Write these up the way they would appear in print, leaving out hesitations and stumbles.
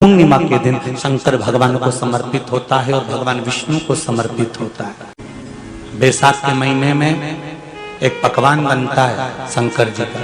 पूर्णिमा के दिन शंकर भगवान को समर्पित होता है और भगवान विष्णु को समर्पित होता है। बैसाख के महीने में एक पकवान बनता है शंकर जी का।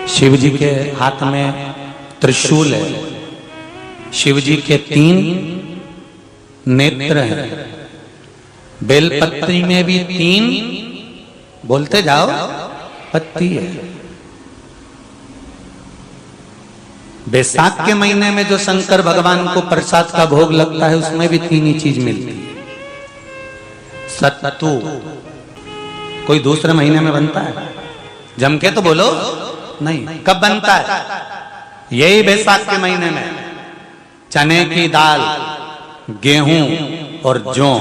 शिव जी के हाथ में त्रिशूल है, शिव जी के 3 नेत्र हैं, बेलपत्री में भी 3 बोलते जाओ पत्ती है। बैसाख के महीने में जो शंकर भगवान को प्रसाद का भोग लगता है उसमें भी 3 ही चीज मिलती है। सत्तू कोई दूसरे महीने में बनता है? जम के तो बोलो नहीं। कब बनता है? यही बैसाख के महीने में। चने की दाल, गेहूं और जौ,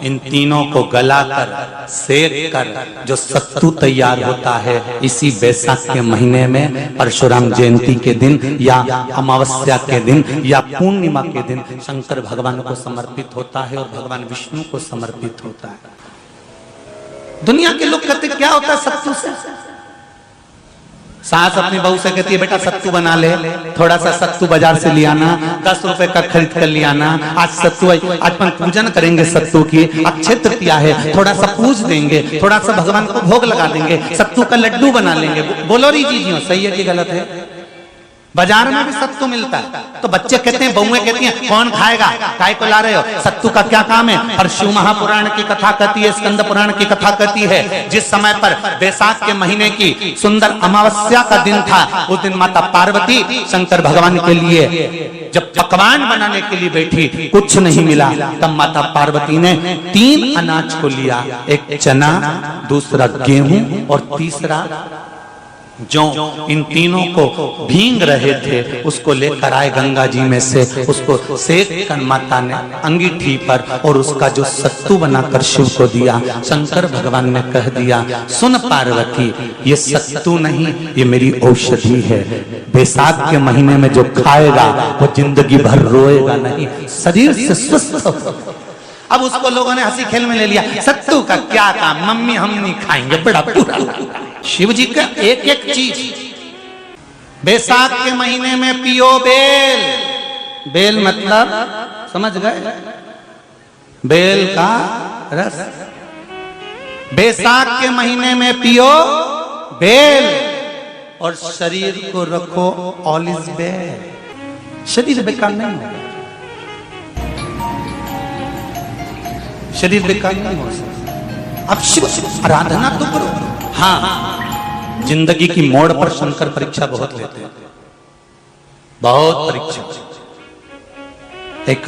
इन तीनों को गलाकर सेक कर जो सत्तू तैयार होता है, इसी बैसाख के महीने में परशुराम जयंती के दिन या अमावस्या के दिन या पूर्णिमा के दिन शंकर भगवान को समर्पित होता है और भगवान विष्णु को समर्पित होता है। दुनिया के लोग कहते क्या होता है सत्तू से? सास अपनी बहू से कहती है बेटा सत्तू बना ले, थोड़ा सा सत्तू बाजार से ले आना, 10 रुपए का खरीद कर ले आना। आज सत्तू, आज अपन पूजन करेंगे सत्तू की, अक्षय तृतीया है, थोड़ा सा पूज देंगे, थोड़ा सा भगवान को भोग लगा देंगे, सत्तू का लड्डू बना लेंगे। बोलो री जी सही है कि गलत है? बाजार में भी सत्तू मिलता है तो बच्चे कहते हैं, बहुएं कहती हैं कौन खाएगा, काय को ला रहे हो, सत्तू का क्या काम है? और शिव महापुराण की कथा कहती है, स्कंद पुराण की कथा कहती है, जिस समय पर बैसाख के महीने की सुंदर अमावस्या का दिन था, उस दिन माता पार्वती शंकर भगवान के लिए जब पकवान बनाने के लिए बैठी, कुछ नहीं मिला, तब माता पार्वती ने 3 अनाज को लिया, एक चना, दूसरा गेहूं और तीसरा जो इन तीनों को भींग रहे थे उसको लेकर आए गंगा जी में से, उसको सेक कर माता ने अंगीठी पर और उसका जो सत्तू बनाकर शिव को दिया। शंकर भगवान ने कह दिया, सुन पार्वती, ये सत्तू नहीं, ये मेरी औषधि है। बैसाख के महीने में जो खाएगा वो जिंदगी भर रोएगा नहीं, शरीर से स्वस्थ होगा। अब उसको लोगों ने हंसी खेल में ले लिया, सत्तू का क्या काम, मम्मी हम नहीं खाएंगे, बड़ा पूरा। शिव जी का एक एक चीज। बैसाख के महीने में पियो बेल, बेल मतलब समझ गए, बेल का रस। बैसाख के महीने में पियो बेल और शरीर को रखो ऑलिव बेल। शरीर बेकार नहीं होगा, शरीर बेकार नहीं हो सकता। अब शिव आराधना तो करो। हाँ, जिंदगी की मोड़ पर शंकर परीक्षा बहुत लेते हैं, बहुत परीक्षा। एक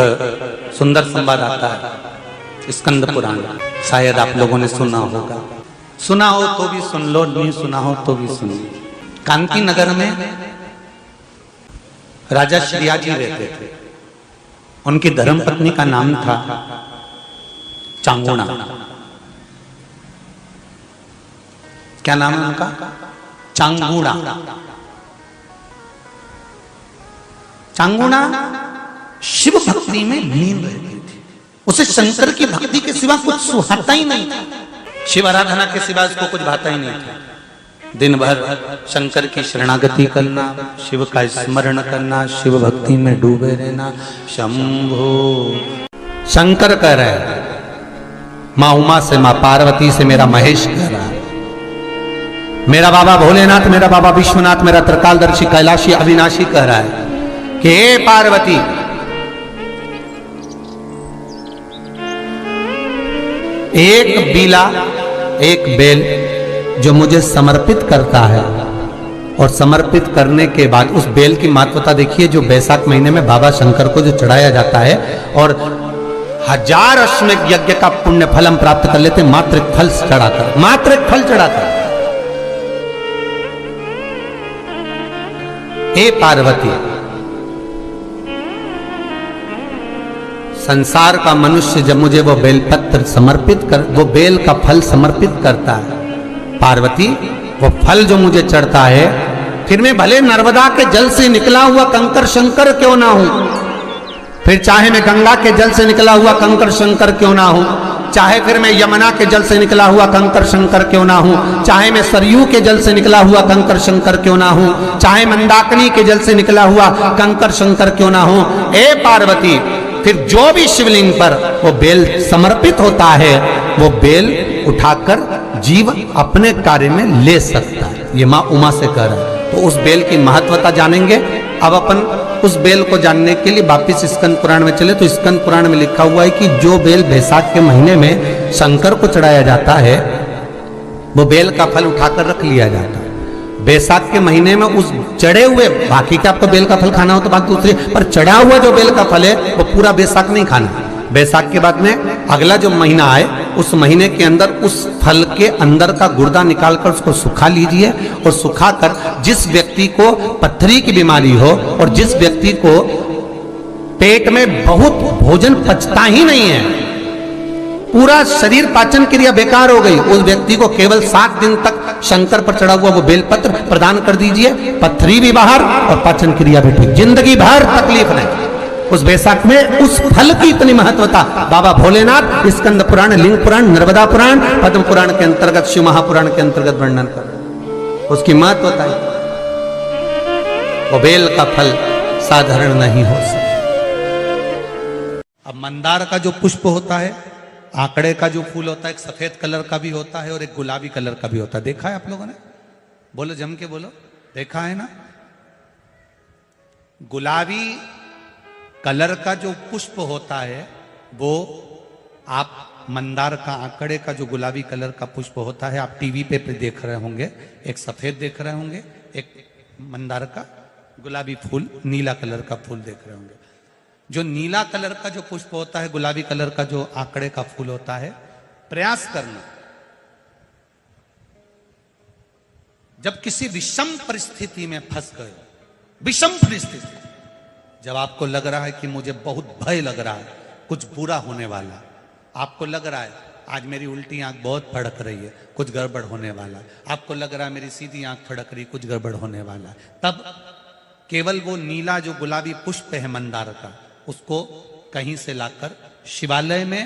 सुंदर संवाद आता है स्कंद पुराण, शायद आप लोगों ने सुना होगा, सुना हो तो भी सुन लो, नहीं सुना हो तो भी सुन लो। कांती नगर में राजा श्रीयाजी रहते थे, उनकी धर्मपत्नी का नाम था चांगुणा। क्या नाम है उनका? चांगुणा। चांगुणा शिव भक्ति में लीन रहती थी, उसे शंकर की भक्ति के सिवा कुछ सुहाता ही नहीं था, शिव आराधना के सिवा उसको कुछ भाता ही नहीं था। दिन भर शंकर की शरणागति करना, शिव का स्मरण करना, शिव भक्ति में डूबे रहना। शंभो शंकर कह रहे हैं, माँ उमा से, माँ पार्वती से मेरा महेश कह रहा है, मेरा बाबा भोलेनाथ, मेरा बाबा विश्वनाथ, मेरा त्रिकालदर्शी कैलाशी अविनाशी कह रहा है कि हे पार्वती, एक बीला, एक बेल जो मुझे समर्पित करता है और समर्पित करने के बाद उस बेल की महत्वता देखिए, जो बैसाख महीने में बाबा शंकर को जो चढ़ाया जाता है और 1000 अश्वमेध यज्ञ का पुण्य फल हम प्राप्त कर लेते, मात्र एक फल चढ़ाकर, मात्र एक फल चढ़ाकर। हे पार्वती, संसार का मनुष्य जब मुझे वो बेलपत्र समर्पित कर, वो बेल का फल समर्पित करता है, पार्वती वो फल जो मुझे चढ़ता है, फिर मैं भले नर्मदा के जल से निकला हुआ कंकर शंकर क्यों ना हूं, फिर चाहे मैं गंगा के जल से निकला हुआ कंकर शंकर क्यों ना हूं, चाहे फिर मैं यमुना के जल से निकला हुआ कंकर शंकर क्यों ना हूं, चाहे मैं सरयू के जल से निकला हुआ कंकर शंकर क्यों ना हूं, चाहे मंदाकिनी के जल से निकला हुआ कंकर शंकर क्यों ना हूं, ए पार्वती फिर जो भी शिवलिंग पर वो बेल समर्पित होता है वो बेल उठाकर जीव अपने कार्य में ले सकता है। ये माँ उमा से कह रहा है। तो उस बेल की महत्वता जानेंगे। अब अपन उस बेल को जानने के लिए वापिस स्कंद पुराण में चले तो स्कंद पुराण में लिखा हुआ है कि जो बेल बैसाख के महीने में शंकर को चढ़ाया जाता है वो बेल का फल उठाकर रख लिया जाता है। बैसाख के महीने में उस चढ़े हुए, बाकी का आपको बेल का फल खाना हो तो बात दूसरी, पर चढ़ा हुआ जो बेल का फल है वो पूरा बैसाख नहीं खाना। बैसाख के बाद में अगला जो महीना आए उस महीने के अंदर उस फल के अंदर का गुर्दा निकालकर उसको सुखा लीजिए और सुखाकर जिस व्यक्ति को पथरी की बीमारी हो और जिस व्यक्ति को पेट में बहुत भोजन पचता ही नहीं है, पूरा शरीर पाचन क्रिया बेकार हो गई, उस व्यक्ति को केवल 7 दिन तक शंकर पर चढ़ा हुआ वो बेलपत्र प्रदान कर दीजिए। पथरी भी बाहर और पाचन क्रिया भी ठीक, जिंदगी भर तकलीफ नहीं। उस बैसाख में उस फल की इतनी महत्वता बाबा भोलेनाथ स्कंद पुराण, लिंग पुराण, नर्मदा पुराण, पद्म पुराण के अंतर्गत, शिव महापुराण के अंतर्गत वर्णन कर उसकी महत्वता है। वो बेल का फल साधारण नहीं हो सकता। अब मंदार का जो पुष्प होता है, आंकड़े का जो फूल होता है, एक सफेद कलर का भी होता है और एक गुलाबी कलर का भी होता है। देखा है आप लोगों ने? बोलो, जम के बोलो, देखा है ना? गुलाबी कलर का जो पुष्प होता है वो आप मंदार का, आंकड़े का जो गुलाबी कलर का पुष्प होता है आप टीवी पे देख रहे होंगे। एक सफेद देख रहे होंगे, एक मंदार का गुलाबी फूल, नीला कलर का फूल देख रहे होंगे। जो नीला कलर का जो पुष्प होता है, गुलाबी कलर का जो आंकड़े का फूल होता है, प्रयास करना जब किसी विषम परिस्थिति में फंस गए, विषम परिस्थिति, जब आपको लग रहा है कि मुझे बहुत भय लग रहा है, कुछ बुरा होने वाला, आपको लग रहा है आज मेरी उल्टी आंख बहुत फड़क रही है, कुछ गड़बड़ होने वाला है, आपको लग रहा है मेरी सीधी आंख फड़क रही, कुछ गड़बड़ होने वाला है, तब केवल वो नीला जो गुलाबी पुष्प है मंदार का, उसको कहीं से लाकर शिवालय में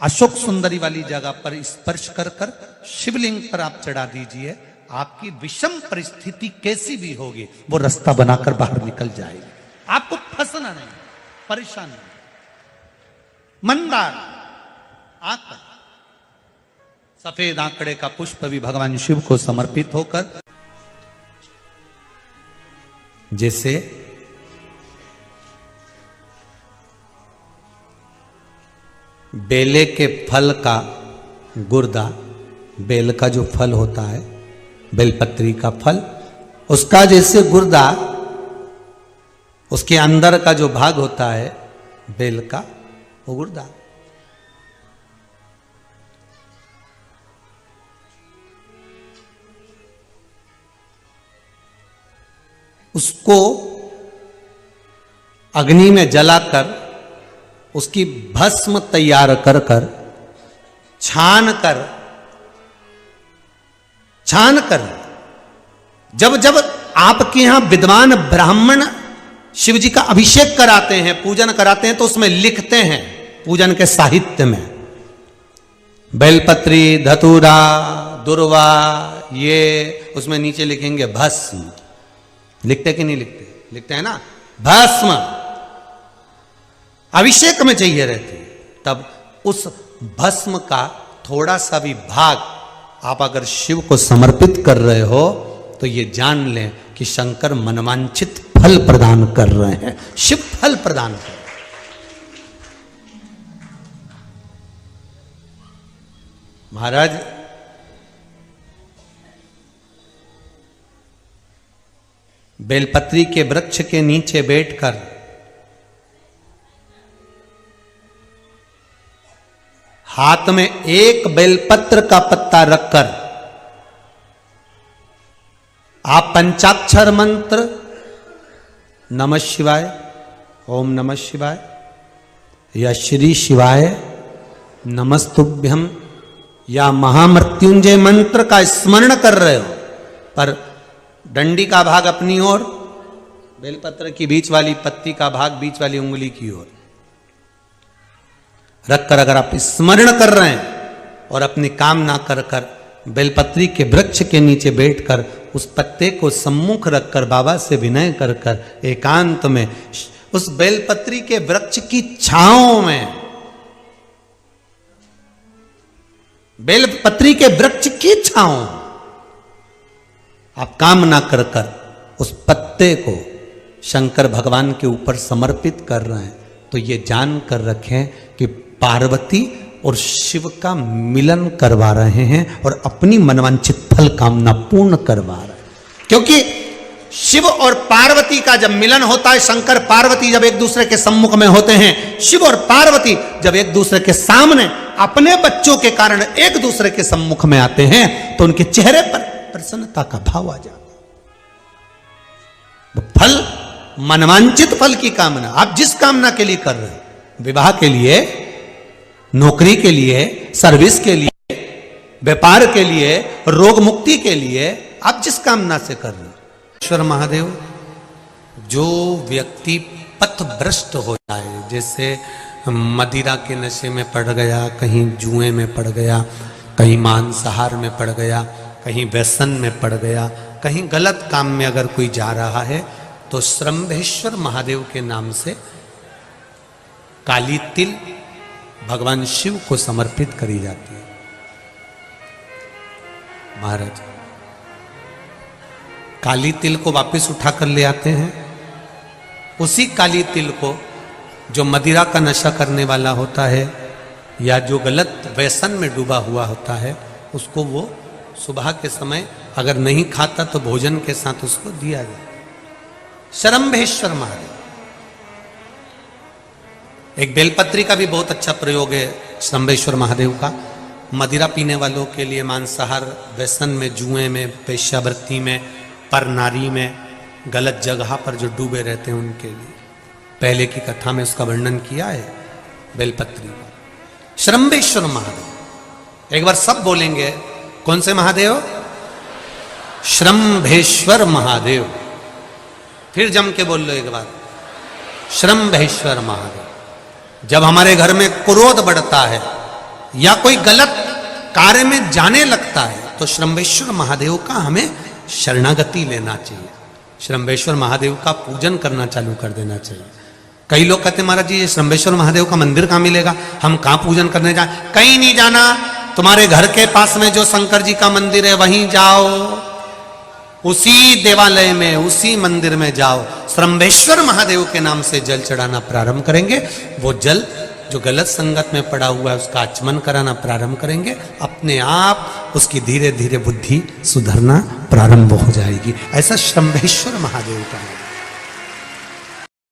अशोक सुंदरी वाली जगह पर स्पर्श कर कर शिवलिंग पर आप चढ़ा दीजिए। आपकी विषम परिस्थिति कैसी भी होगी वो रास्ता बनाकर बाहर निकल जाएगी। आपको फंसना नहीं, परेशान नहीं। मंदार आंकड़ा, सफेद आंकड़े का पुष्प भी भगवान शिव को समर्पित होकर, जैसे बेले के फल का गुर्दा, बेल का जो फल होता है, बेलपत्री का फल, उसका जैसे गुर्दा, उसके अंदर का जो भाग होता है बेल का, वो गुर्दा, उसको अग्नि में जलाकर उसकी भस्म तैयार कर कर छान कर जब जब आपके यहां विद्वान ब्राह्मण शिव जी का अभिषेक कराते हैं, पूजन कराते हैं, तो उसमें लिखते हैं पूजन के साहित्य में बेलपत्री, धतूरा, दुर्वा, ये उसमें नीचे लिखेंगे भस्म। लिखते कि नहीं लिखते? लिखते हैं ना, भस्म अभिषेक में चाहिए रहती है। तब उस भस्म का थोड़ा सा भी भाग आप अगर शिव को समर्पित कर रहे हो तो ये जान लें कि शंकर मनवांछित फल प्रदान कर रहे हैं, शिव फल प्रदान कर रहे हैं। महाराज बेलपत्री के वृक्ष के नीचे बैठकर हाथ में एक बेलपत्र का पत्ता रखकर आप पंचाक्षर मंत्र नमः शिवाय, ओम नमः शिवाय या श्री शिवाय नमस्तुभ्यम या महामृत्युंजय मंत्र का स्मरण कर रहे हो, पर डंडी का भाग अपनी ओर, बेलपत्र की बीच वाली पत्ती का भाग बीच वाली उंगली की ओर रखकर अगर आप स्मरण कर रहे हैं और अपनी कामना कर कर बेलपत्री के वृक्ष के नीचे बैठकर उस पत्ते को सम्मुख रखकर बाबा से विनय कर कर एकांत में उस बेलपत्री के वृक्ष की छांव में, बेलपत्री के वृक्ष की छांव आप कामना कर कर उस पत्ते को शंकर भगवान के ऊपर समर्पित कर रहे हैं, तो ये जान कर रखें कि पार्वती और शिव का मिलन करवा रहे हैं और अपनी मनवांछित फल कामना पूर्ण करवा रहे हैं। क्योंकि शिव और पार्वती का जब मिलन होता है, शंकर पार्वती जब एक दूसरे के सम्मुख में होते हैं, शिव और पार्वती जब एक दूसरे के सामने अपने बच्चों के कारण एक दूसरे के सम्मुख में आते हैं, तो उनके चेहरे पर प्रसन्नता का भाव आ जाता है। फल, मनवांचित फल की कामना आप जिस कामना के लिए कर रहे हैं, विवाह के लिए, नौकरी के लिए, सर्विस के लिए, व्यापार के लिए, रोग मुक्ति के लिए, आप जिस कामना से कर रहे हैं, ईश्वर महादेव जो व्यक्ति पथभ्रष्ट हो जाए, जैसे मदिरा के नशे में पड़ गया, कहीं जुए में पड़ गया, कहीं मांसाहार में पड़ गया, कहीं व्यसन में पड़ गया, कहीं गलत काम में अगर कोई जा रहा है, तो श्रंभेश्वर महादेव के नाम से काली तिल भगवान शिव को समर्पित करी जाती है। महाराज काली तिल को वापस उठा कर ले आते हैं, उसी काली तिल को जो मदिरा का नशा करने वाला होता है या जो गलत व्यसन में डूबा हुआ होता है, उसको वो सुबह के समय अगर नहीं खाता तो भोजन के साथ उसको दिया जाए। श्रंभेश्वर महादेव, एक बेलपत्री का भी बहुत अच्छा प्रयोग है श्रंभेश्वर महादेव का, मदिरा पीने वालों के लिए, मांसाहार, व्यसन में, जुए में, वेश्यावृत्ति में, पर नारी में, गलत जगह पर जो डूबे रहते हैं उनके लिए। पहले की कथा में उसका वर्णन किया है बेलपत्री का। श्रंभेश्वर महादेव, एक बार सब बोलेंगे, कौन से महादेव? श्रंभेश्वर महादेव। फिर जम के बोल लो एक बार, श्रंभेश्वर महादेव। जब हमारे घर में क्रोध बढ़ता है या कोई गलत कार्य में जाने लगता है, तो श्रंभेश्वर महादेव का हमें शरणागति लेना चाहिए, श्रंभेश्वर महादेव का पूजन करना चालू कर देना चाहिए। कई लोग कहते हैं महाराज जी ये श्रंभेश्वर महादेव का मंदिर कहाँ मिलेगा, हम कहाँ पूजन करने जाए? कहीं नहीं जाना, तुम्हारे घर के पास में जो शंकर जी का मंदिर है वहीं जाओ, उसी देवालय में, उसी मंदिर में जाओ, श्रंभेश्वर महादेव के नाम से जल चढ़ाना प्रारंभ करेंगे। वो जल जो गलत संगत में पड़ा हुआ है उसका आचमन कराना प्रारंभ करेंगे, अपने आप उसकी धीरे धीरे बुद्धि सुधरना प्रारंभ हो जाएगी। ऐसा श्रंभेश्वर महादेव का है।